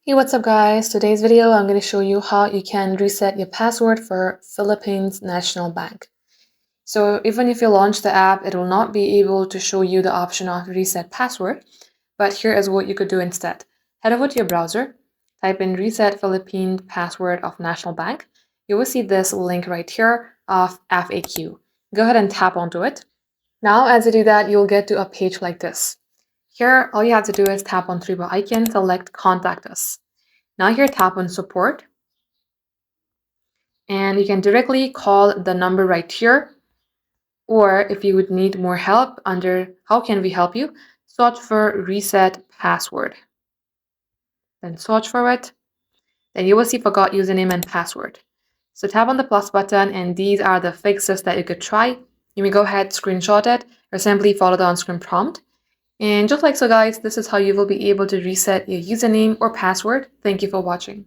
Hey, what's up guys? Today's video I'm going to show you how you can reset your password for Philippines National Bank. So even if you launch the app, it will not be able to show you the option of reset password, but here is what you could do instead. Head over to your browser, type in reset Philippine password of National Bank. You will see this link right here of FAQ. Go ahead and tap onto it. Now as you do that, you'll get to a page like this. Here, all you have to do is tap on three-bar icon, select Contact Us. Now here, tap on Support, and you can directly call the number right here, or if you would need more help under How can we help you, search for Reset Password. Then search for it. Then you will see Forgot Username and Password. So tap on the plus button, and these are the fixes that you could try. You may go ahead, screenshot it, or simply follow the on-screen prompt. And just like so guys, this is how you will be able to reset your username or password. Thank you for watching.